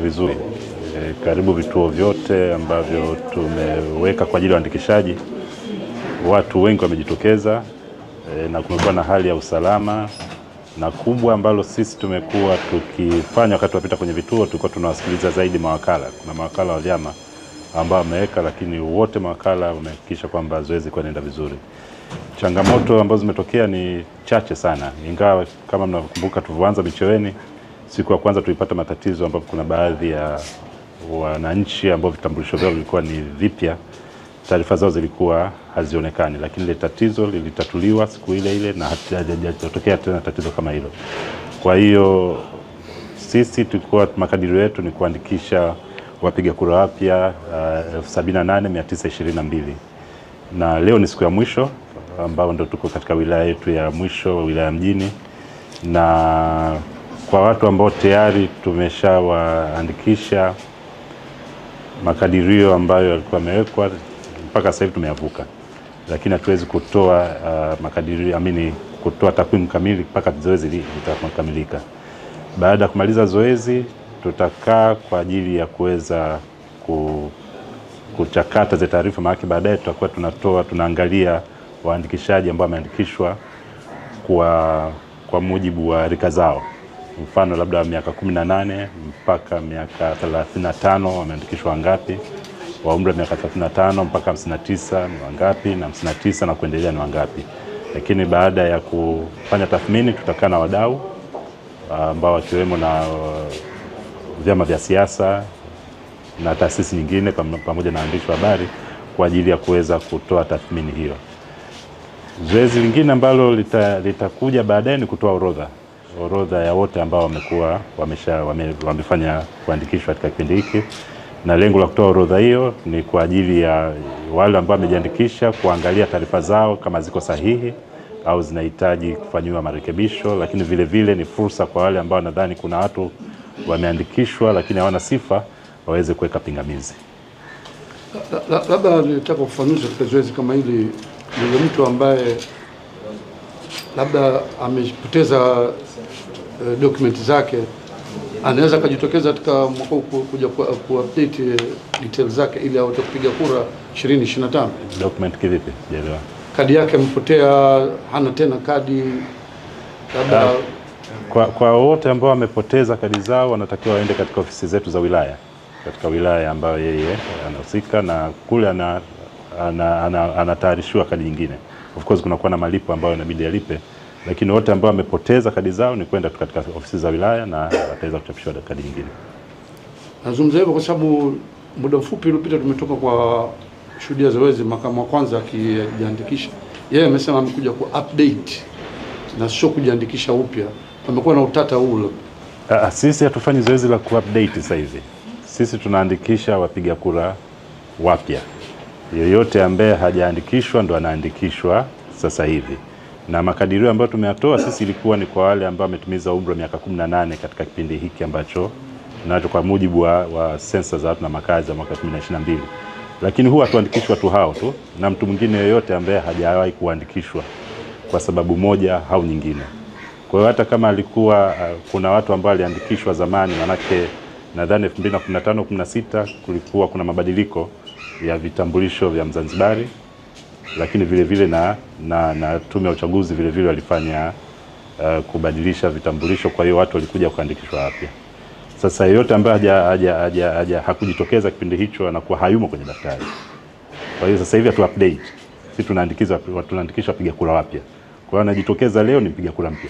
Vizuri. Karibu vituo vyote ambavyo tumeweka kwa ajili ya uandikishaji, watu wengi wamejitokeza na kumekuwa na hali ya usalama na kubwa ambalo sisi tumekuwa tukifanya wakati tunapita kwenye vituo. Tulikuwa tunawasikiliza zaidi mawakala. Kuna mawakala wa vyama ambao wameweka, lakini wote mawakala wamehakikisha kwamba zoezi kwenda vizuri. Changamoto ambazo zimetokea ni chache sana, ingawa kama mnakumbuka tulivyoanza Micheweni, siku ya kwanza tulipata matatizo ambapo kuna baadhi ya wananchi ambao vitambulisho vyao vilikuwa ni vipya, taarifa zao zilikuwa hazionekani, lakini ile tatizo lilitatuliwa siku ile ile na hajatokea tena tatizo kama hilo. Kwa hiyo sisi tulikuwa makadirio yetu ni kuandikisha wapiga kura wapya 78,922, na leo ni siku ya mwisho ambao ndio tuko katika wilaya yetu ya mwisho, wilaya mjini, na kwa watu ambao tayari tumeshawaandikisha, makadirio ambayo yalikuwa yamewekwa mpaka sasa hivi tumeyavuka, lakini hatuwezi kutoa makadirio, kutoa takwimu kamili mpaka zoezi litakamilika. Baada ya kumaliza zoezi, tutakaa kwa ajili ya kuweza kuchakata zile taarifa, maana baadaye tutakuwa tunaangalia waandikishaji ambao wameandikishwa kwa mujibu wa rika zao. Mfano labda miaka 18 mpaka miaka 35 wameandikishwa wangapi, wa umri wa miaka 35 mpaka 59 ni wangapi, na 59 na kuendelea ni wangapi. Lakini baada ya kufanya tathmini, tutakaa na wadau ambao wakiwemo na vyama vya siasa na taasisi nyingine pamoja na waandishi wa habari kwa ajili ya kuweza kutoa tathmini hiyo. Zoezi lingine ambalo litakuja baadaye ni kutoa orodha ya wote ambao wamefanya kuandikishwa katika kipindi hiki, na lengo la kutoa orodha hiyo ni kwa ajili ya wale ambao wamejiandikisha kuangalia taarifa zao kama ziko sahihi au zinahitaji kufanywa marekebisho, lakini vile vile ni fursa kwa wale ambao nadhani kuna watu wameandikishwa lakini hawana sifa waweze kuweka pingamizi. Labda nitaka kufafanua katika zoezi kama hili, ni mtu ambaye labda amepoteza dokumenti zake, anaweza kujitokeza katika mwaka kuja kuupdate details zake ili aweze kupiga kura 2025. Document kivipi? Sielewa. Kadi yake imepotea, hana tena kadi labda. Kwa wote ambao wamepoteza kadi zao wanatakiwa waende katika ofisi zetu za wilaya, katika wilaya ambayo yeye anahusika, na kule anatayarishiwa kadi nyingine. Of course kunakuwa na malipo ambayo inabidi alipe, lakini wote ambao wamepoteza kadi zao ni kwenda katika ofisi za wilaya na wataweza kuchapishwa kadi nyingine. Nazungumza hivyo kwa sababu muda mfupi uliopita tumetoka kwa shuhudia zoezi, makamu wa kwanza akijiandikisha. Yeye amesema amekuja ku update na sio kujiandikisha upya. Amekuwa na utata huu. Sisi hatufanyi zoezi la ku update sasa hivi. Sisi tunaandikisha wapiga kura wapya. Yoyote ambaye hajaandikishwa ndo anaandikishwa sasa hivi. Na makadirio ambayo tumeyatoa sisi ilikuwa ni kwa wale ambao wametimiza umri wa miaka 18 katika kipindi hiki ambacho nacho kwa mujibu wa sensa za watu na makazi ya mwaka 2022. Lakini huwa tuandikishwa tu hao tu, na mtu mwingine yoyote ambaye hajawahi kuandikishwa kwa sababu moja au nyingine. Kwa hiyo hata kama alikuwa kuna watu ambao waliandikishwa zamani, manake nadhani 2015-16 kulikuwa kuna mabadiliko ya vitambulisho vya Mzanzibari, lakini vile vile na tume ya uchaguzi vile vile walifanya kubadilisha vitambulisho, kwa hiyo watu walikuja kuandikishwa wapya. Sasa yote ambaye hakujitokeza kipindi hicho anakuwa hayumo kwenye daftari. Kwa hiyo sasa hivi hatu update. Sisi tunaandikisha wapiga kura wapya. Kwa hiyo anajitokeza leo ni mpiga kura mpya.